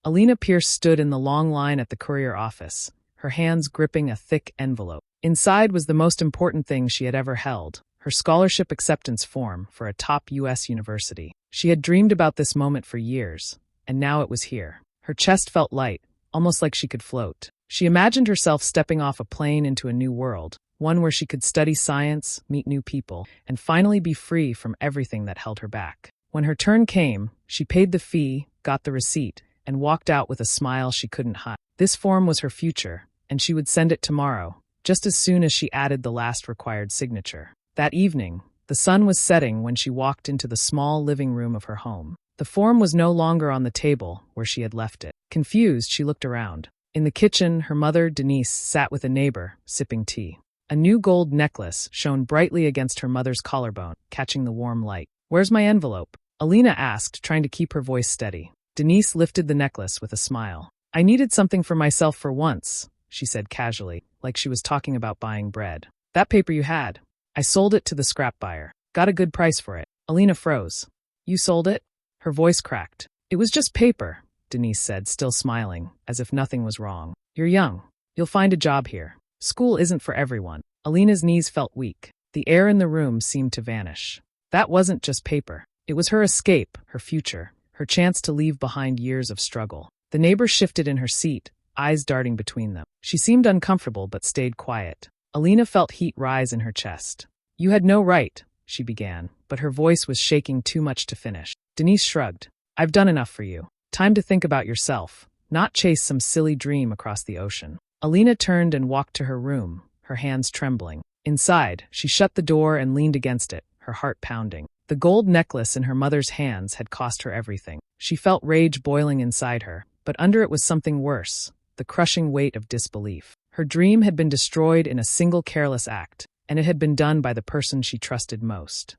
Alina Pierce stood in the long line at the courier office, her hands gripping a thick envelope. Inside was the most important thing she had ever held, her scholarship acceptance form for a top U.S. university. She had dreamed about this moment for years, and now it was here. Her chest felt light, almost like she could float. She imagined herself stepping off a plane into a new world, one where she could study science, meet new people, and finally be free from everything that held her back. When her turn came, she paid the fee, got the receipt, and walked out with a smile she couldn't hide. This form was her future, and she would send it tomorrow, just as soon as she added the last required signature. That evening, the sun was setting when she walked into the small living room of her home. The form was no longer on the table where she had left it. Confused, she looked around. In the kitchen, her mother, Denise, sat with a neighbor, sipping tea. A new gold necklace shone brightly against her mother's collarbone, catching the warm light. "Where's my envelope?" Alina asked, trying to keep her voice steady. Denise lifted the necklace with a smile. "I needed something for myself for once," she said casually, like she was talking about buying bread. "That paper you had. I sold it to the scrap buyer. Got a good price for it." Alina froze. "You sold it?" Her voice cracked. "It was just paper," Denise said, still smiling, as if nothing was wrong. "You're young. You'll find a job here. School isn't for everyone." Alina's knees felt weak. The air in the room seemed to vanish. That wasn't just paper. It was her escape, her future, her chance to leave behind years of struggle. The neighbor shifted in her seat, eyes darting between them. She seemed uncomfortable but stayed quiet. Alina felt heat rise in her chest. "You had no right," she began, but her voice was shaking too much to finish. Denise shrugged. "I've done enough for you. Time to think about yourself, not chase some silly dream across the ocean." Alina turned and walked to her room, her hands trembling. Inside, she shut the door and leaned against it, her heart pounding. The gold necklace in her mother's hands had cost her everything. She felt rage boiling inside her, but under it was something worse, the crushing weight of disbelief. Her dream had been destroyed in a single careless act, and it had been done by the person she trusted most.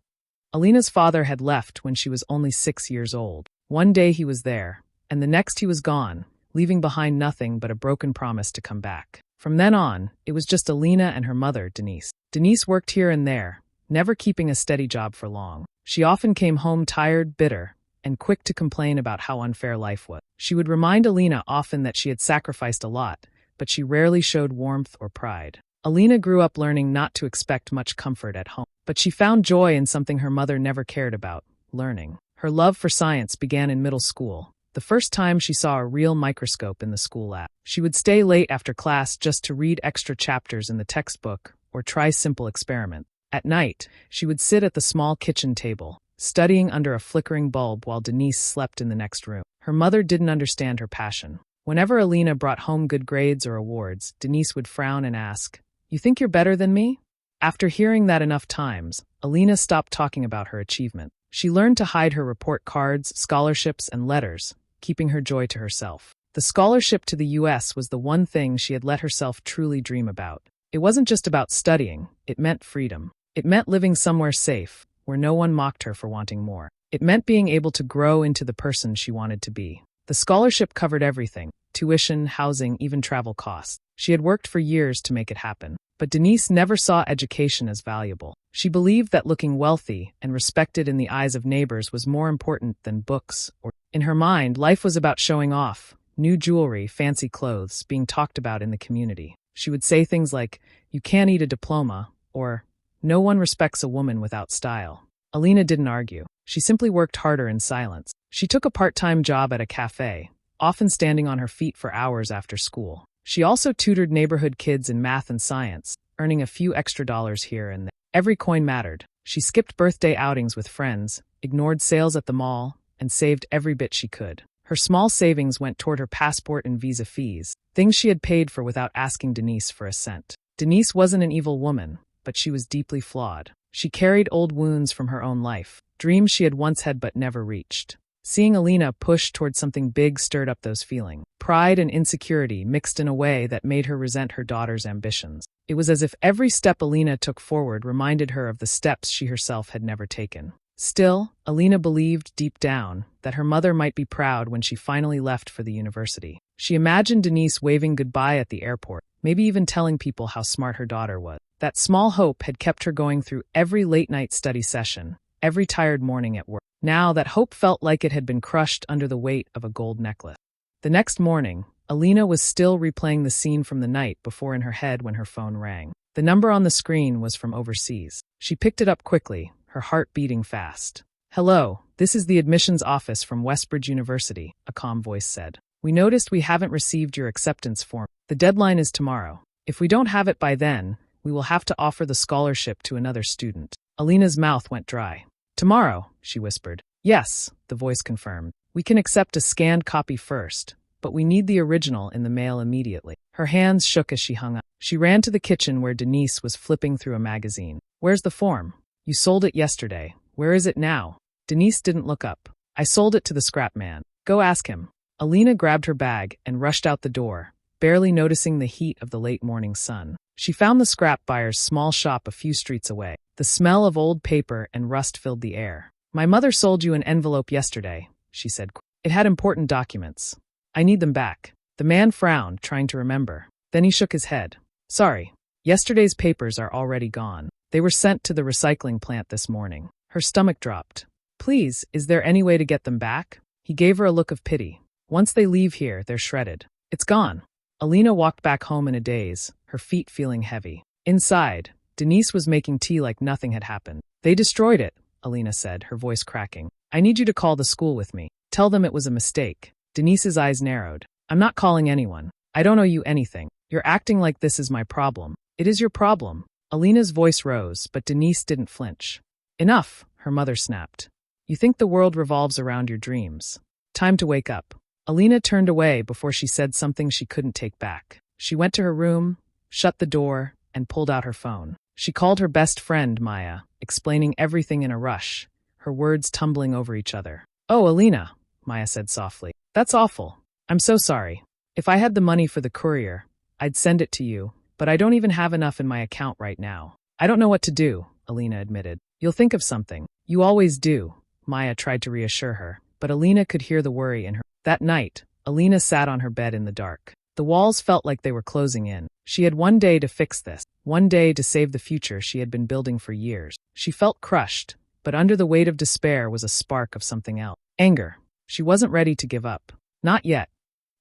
Alina's father had left when she was only 6 years old. One day he was there, and the next he was gone, leaving behind nothing but a broken promise to come back. From then on, it was just Alina and her mother, Denise. Denise worked here and there, never keeping a steady job for long. She often came home tired, bitter, and quick to complain about how unfair life was. She would remind Alina often that she had sacrificed a lot, but she rarely showed warmth or pride. Alina grew up learning not to expect much comfort at home, but she found joy in something her mother never cared about, learning. Her love for science began in middle school, the first time she saw a real microscope in the school lab. She would stay late after class just to read extra chapters in the textbook or try simple experiments. At night, she would sit at the small kitchen table, studying under a flickering bulb while Denise slept in the next room. Her mother didn't understand her passion. Whenever Alina brought home good grades or awards, Denise would frown and ask, "You think you're better than me?" After hearing that enough times, Alina stopped talking about her achievement. She learned to hide her report cards, scholarships, and letters, keeping her joy to herself. The scholarship to the U.S. was the one thing she had let herself truly dream about. It wasn't just about studying, it meant freedom. It meant living somewhere safe, where no one mocked her for wanting more. It meant being able to grow into the person she wanted to be. The scholarship covered everything: tuition, housing, even travel costs. She had worked for years to make it happen. But Denise never saw education as valuable. She believed that looking wealthy and respected in the eyes of neighbors was more important than books. In her mind, life was about showing off, new jewelry, fancy clothes, being talked about in the community. She would say things like, "You can't eat a diploma," or "No one respects a woman without style." Alina didn't argue. She simply worked harder in silence. She took a part-time job at a cafe, often standing on her feet for hours after school. She also tutored neighborhood kids in math and science, earning a few extra dollars here and there. Every coin mattered. She skipped birthday outings with friends, ignored sales at the mall, and saved every bit she could. Her small savings went toward her passport and visa fees, things she had paid for without asking Denise for a cent. Denise wasn't an evil woman, but she was deeply flawed. She carried old wounds from her own life, dreams she had once had but never reached. Seeing Alina push toward something big stirred up those feelings. Pride and insecurity mixed in a way that made her resent her daughter's ambitions. It was as if every step Alina took forward reminded her of the steps she herself had never taken. Still, Alina believed deep down that her mother might be proud when she finally left for the university. She imagined Denise waving goodbye at the airport, maybe even telling people how smart her daughter was. That small hope had kept her going through every late-night study session, every tired morning at work. Now that hope felt like it had been crushed under the weight of a gold necklace. The next morning, Alina was still replaying the scene from the night before in her head when her phone rang. The number on the screen was from overseas. She picked it up quickly, her heart beating fast. "Hello, this is the admissions office from Westbridge University," a calm voice said. "We noticed we haven't received your acceptance form. The deadline is tomorrow. If we don't have it by then, we will have to offer the scholarship to another student." Alina's mouth went dry. "Tomorrow," she whispered. "Yes," the voice confirmed. "We can accept a scanned copy first, but we need the original in the mail immediately." Her hands shook as she hung up. She ran to the kitchen where Denise was flipping through a magazine. "Where's the form? You sold it yesterday. Where is it now?" Denise didn't look up. "I sold it to the scrap man. Go ask him." Alina grabbed her bag and rushed out the door, barely noticing the heat of the late morning sun. She found the scrap buyer's small shop a few streets away. The smell of old paper and rust filled the air. "My mother sold you an envelope yesterday," she said. "It had important documents. I need them back." The man frowned, trying to remember. Then he shook his head. "Sorry. Yesterday's papers are already gone. They were sent to the recycling plant this morning." Her stomach dropped. "Please, is there any way to get them back?" He gave her a look of pity. "Once they leave here, they're shredded. It's gone." Alina walked back home in a daze, her feet feeling heavy. Inside, Denise was making tea like nothing had happened. "They destroyed it," Alina said, her voice cracking. "I need you to call the school with me. Tell them it was a mistake." Denise's eyes narrowed. "I'm not calling anyone. I don't owe you anything. You're acting like this is my problem." "It is your problem." Alina's voice rose, but Denise didn't flinch. "Enough," her mother snapped. "You think the world revolves around your dreams. Time to wake up." Alina turned away before she said something she couldn't take back. She went to her room, shut the door, and pulled out her phone. She called her best friend, Maya, explaining everything in a rush, her words tumbling over each other. "Oh, Alina," Maya said softly. "That's awful. I'm so sorry. If I had the money for the courier, I'd send it to you, but I don't even have enough in my account right now." "I don't know what to do," Alina admitted. "You'll think of something. You always do," Maya tried to reassure her, but Alina could hear the worry in her. That night, Alina sat on her bed in the dark. The walls felt like they were closing in. She had one day to fix this, one day to save the future she had been building for years. She felt crushed, but under the weight of despair was a spark of something else. Anger. She wasn't ready to give up. Not yet.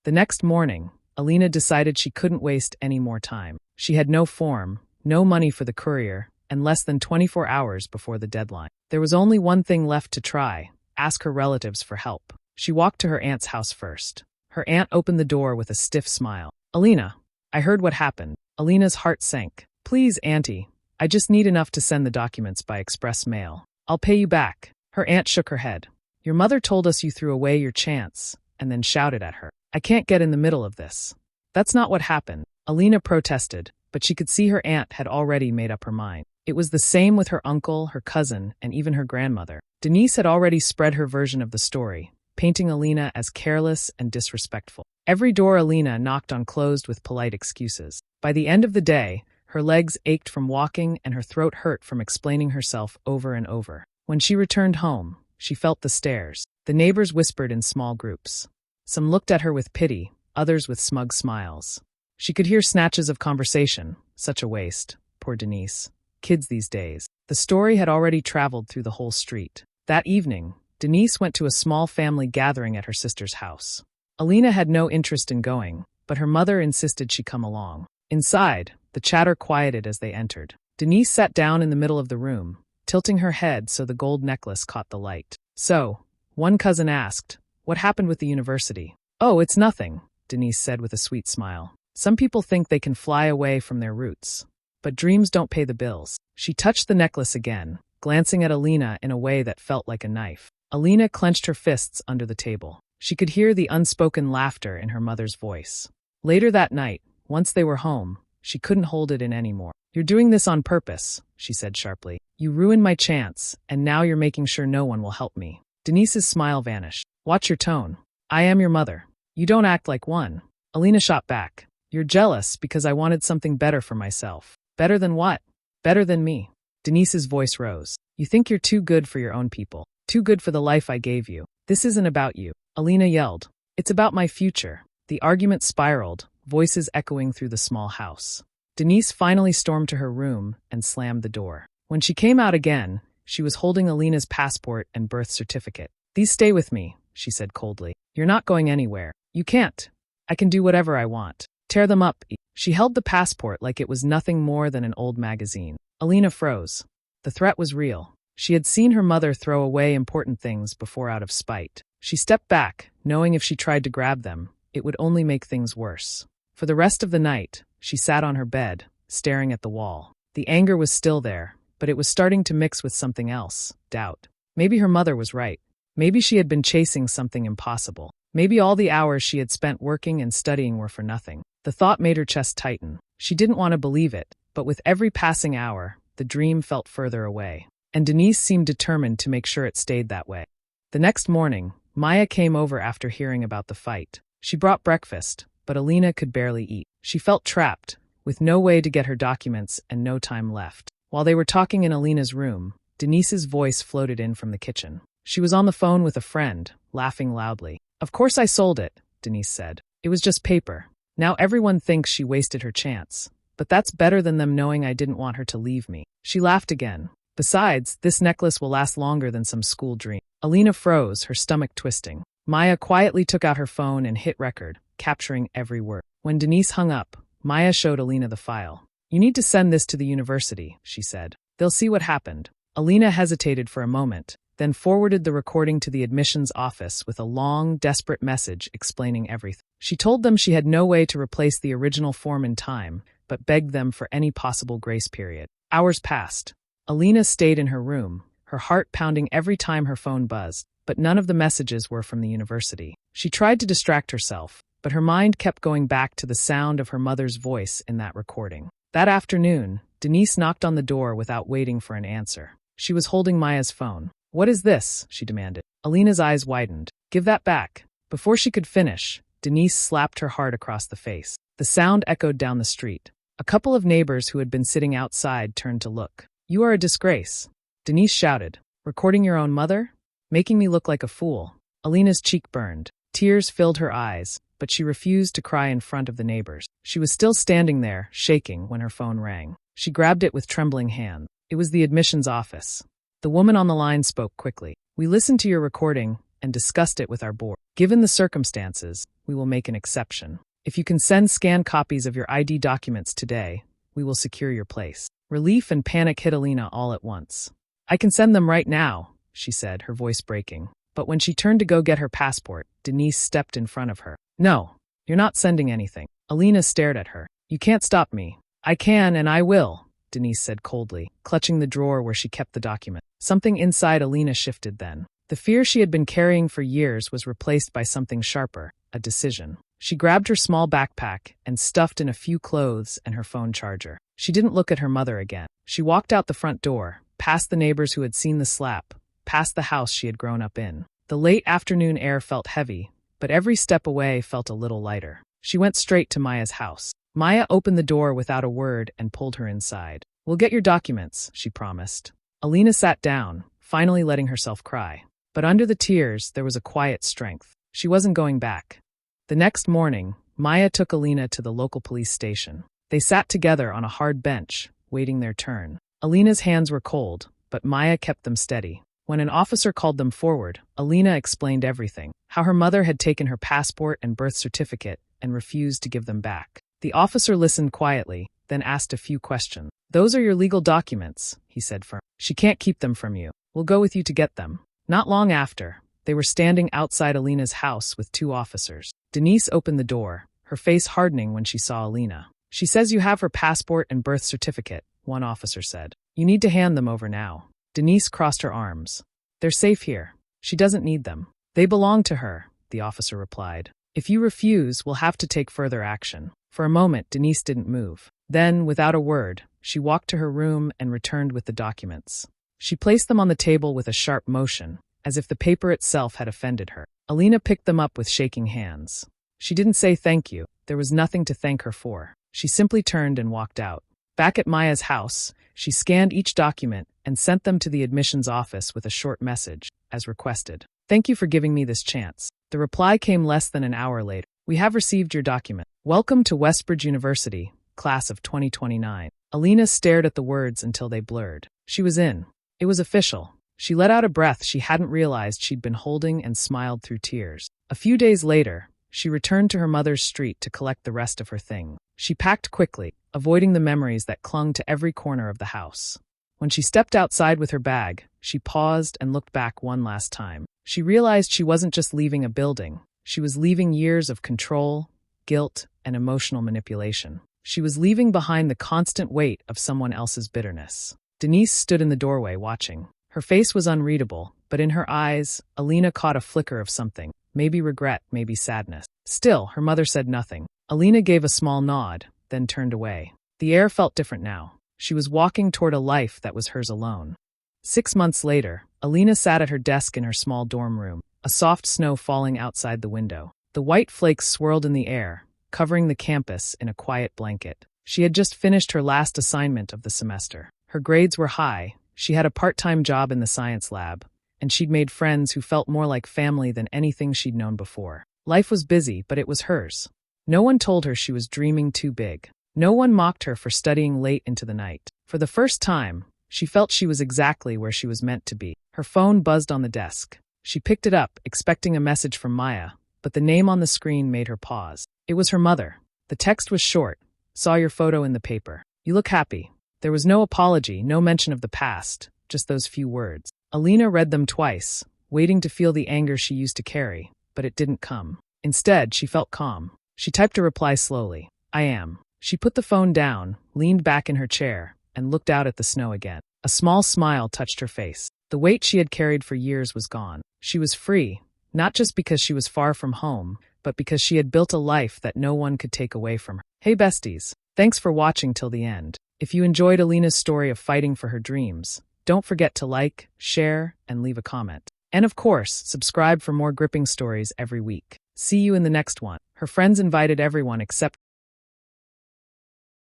The next morning, Alina decided she couldn't waste any more time. She had no form, no money for the courier, and less than 24 hours before the deadline. There was only one thing left to try: ask her relatives for help. She walked to her aunt's house first. Her aunt opened the door with a stiff smile. "Alina, I heard what happened." Alina's heart sank. "Please, Auntie, I just need enough to send the documents by express mail. I'll pay you back." Her aunt shook her head. "Your mother told us you threw away your chance," and then shouted at her. "I can't get in the middle of this." "That's not what happened." Alina protested, but she could see her aunt had already made up her mind. It was the same with her uncle, her cousin, and even her grandmother. Denise had already spread her version of the story, painting Alina as careless and disrespectful. Every door Alina knocked on closed with polite excuses. By the end of the day, her legs ached from walking and her throat hurt from explaining herself over and over. When she returned home, she felt the stares. The neighbors whispered in small groups. Some looked at her with pity, others with smug smiles. She could hear snatches of conversation. Such a waste. Poor Denise. Kids these days. The story had already traveled through the whole street. That evening, Denise went to a small family gathering at her sister's house. Alina had no interest in going, but her mother insisted she come along. Inside, the chatter quieted as they entered. Denise sat down in the middle of the room, tilting her head so the gold necklace caught the light. "So," one cousin asked, "what happened with the university?" "Oh, it's nothing," Denise said with a sweet smile. "Some people think they can fly away from their roots. But dreams don't pay the bills." She touched the necklace again, glancing at Alina in a way that felt like a knife. Alina clenched her fists under the table. She could hear the unspoken laughter in her mother's voice. Later that night, once they were home, she couldn't hold it in anymore. "You're doing this on purpose," she said sharply. "You ruined my chance, and now you're making sure no one will help me." Denise's smile vanished. "Watch your tone. I am your mother. You don't act like one." Alina shot back. "You're jealous because I wanted something better for myself." "Better than what?" "Better than me." Denise's voice rose. "You think you're too good for your own people. Too good for the life I gave you. This isn't about you." Alina yelled. "It's about my future." The argument spiraled, voices echoing through the small house. Denise finally stormed to her room and slammed the door. When she came out again, she was holding Alina's passport and birth certificate. "These stay with me," she said coldly. "You're not going anywhere." You can't. I can do whatever I want. Tear them up. She held the passport like it was nothing more than an old magazine. Alina froze. The threat was real. She had seen her mother throw away important things before out of spite. She stepped back, knowing if she tried to grab them, it would only make things worse. For the rest of the night, she sat on her bed, staring at the wall. The anger was still there, but it was starting to mix with something else, doubt. Maybe her mother was right. Maybe she had been chasing something impossible. Maybe all the hours she had spent working and studying were for nothing. The thought made her chest tighten. She didn't want to believe it, but with every passing hour, the dream felt further away. And Denise seemed determined to make sure it stayed that way. The next morning, Maya came over after hearing about the fight. She brought breakfast, but Alina could barely eat. She felt trapped, with no way to get her documents and no time left. While they were talking in Alina's room, Denise's voice floated in from the kitchen. She was on the phone with a friend, laughing loudly. Of course I sold it, Denise said. It was just paper. Now everyone thinks she wasted her chance. But that's better than them knowing I didn't want her to leave me. She laughed again. Besides, this necklace will last longer than some school dream. Alina froze, her stomach twisting. Maya quietly took out her phone and hit record, capturing every word. When Denise hung up, Maya showed Alina the file. You need to send this to the university, she said. They'll see what happened. Alina hesitated for a moment, then forwarded the recording to the admissions office with a long, desperate message explaining everything. She told them she had no way to replace the original form in time, but begged them for any possible grace period. Hours passed. Alina stayed in her room, her heart pounding every time her phone buzzed, but none of the messages were from the university. She tried to distract herself, but her mind kept going back to the sound of her mother's voice in that recording. That afternoon, Denise knocked on the door without waiting for an answer. She was holding Maya's phone. What is this? She demanded. Alina's eyes widened. Give that back. Before she could finish, Denise slapped her hard across the face. The sound echoed down the street. A couple of neighbors who had been sitting outside turned to look. You are a disgrace, Denise shouted. Recording your own mother? Making me look like a fool. Alina's cheek burned. Tears filled her eyes, but she refused to cry in front of the neighbors. She was still standing there, shaking, when her phone rang. She grabbed it with trembling hands. It was the admissions office. The woman on the line spoke quickly. We listened to your recording and discussed it with our board. Given the circumstances, we will make an exception. If you can send scanned copies of your ID documents today, we will secure your place. Relief and panic hit Alina all at once. I can send them right now, she said, her voice breaking. But when she turned to go get her passport, Denise stepped in front of her. No, you're not sending anything. Alina stared at her. You can't stop me. I can and I will, Denise said coldly, clutching the drawer where she kept the document. Something inside Alina shifted then. The fear she had been carrying for years was replaced by something sharper, a decision. She grabbed her small backpack and stuffed in a few clothes and her phone charger. She didn't look at her mother again. She walked out the front door, past the neighbors who had seen the slap, past the house she had grown up in. The late afternoon air felt heavy, but every step away felt a little lighter. She went straight to Maya's house. Maya opened the door without a word and pulled her inside. We'll get your documents, she promised. Alina sat down, finally letting herself cry. But under the tears, there was a quiet strength. She wasn't going back. The next morning, Maya took Alina to the local police station. They sat together on a hard bench, waiting their turn. Alina's hands were cold, but Maya kept them steady. When an officer called them forward, Alina explained everything. How her mother had taken her passport and birth certificate and refused to give them back. The officer listened quietly, then asked a few questions. Those are your legal documents, he said firmly. She can't keep them from you. We'll go with you to get them. Not long after, they were standing outside Alina's house with two officers. Denise opened the door, her face hardening when she saw Alina. She says you have her passport and birth certificate, one officer said. You need to hand them over now. Denise crossed her arms. They're safe here. She doesn't need them. They belong to her, the officer replied. If you refuse, we'll have to take further action. For a moment, Denise didn't move. Then, without a word, she walked to her room and returned with the documents. She placed them on the table with a sharp motion, as if the paper itself had offended her. Alina picked them up with shaking hands. She didn't say thank you. There was nothing to thank her for. She simply turned and walked out. Back at Maya's house, she scanned each document and sent them to the admissions office with a short message, as requested. Thank you for giving me this chance. The reply came less than an hour later. We have received your document. Welcome to Westbridge University, class of 2029. Alina stared at the words until they blurred. She was in. It was official. She let out a breath she hadn't realized she'd been holding and smiled through tears. A few days later, she returned to her mother's street to collect the rest of her things. She packed quickly, avoiding the memories that clung to every corner of the house. When she stepped outside with her bag, she paused and looked back one last time. She realized she wasn't just leaving a building. She was leaving years of control, guilt, and emotional manipulation. She was leaving behind the constant weight of someone else's bitterness. Denise stood in the doorway watching. Her face was unreadable, but in her eyes, Alina caught a flicker of something. Maybe regret, maybe sadness. Still, her mother said nothing. Alina gave a small nod, then turned away. The air felt different now. She was walking toward a life that was hers alone. 6 months later, Alina sat at her desk in her small dorm room, a soft snow falling outside the window. The white flakes swirled in the air, covering the campus in a quiet blanket. She had just finished her last assignment of the semester. Her grades were high, she had a part-time job in the science lab, and she'd made friends who felt more like family than anything she'd known before. Life was busy, but it was hers. No one told her she was dreaming too big. No one mocked her for studying late into the night. For the first time, she felt she was exactly where she was meant to be. Her phone buzzed on the desk. She picked it up, expecting a message from Maya, but the name on the screen made her pause. It was her mother. The text was short. Saw your photo in the paper. You look happy. There was no apology, no mention of the past, just those few words. Alina read them twice, waiting to feel the anger she used to carry, but it didn't come. Instead, she felt calm. She typed a reply slowly. I am. She put the phone down, leaned back in her chair, and looked out at the snow again. A small smile touched her face. The weight she had carried for years was gone. She was free, not just because she was far from home, but because she had built a life that no one could take away from her. Hey besties, thanks for watching till the end. If you enjoyed Alina's story of fighting for her dreams, don't forget to like, share, and leave a comment. And of course, subscribe for more gripping stories every week. See you in the next one. Her friends invited everyone except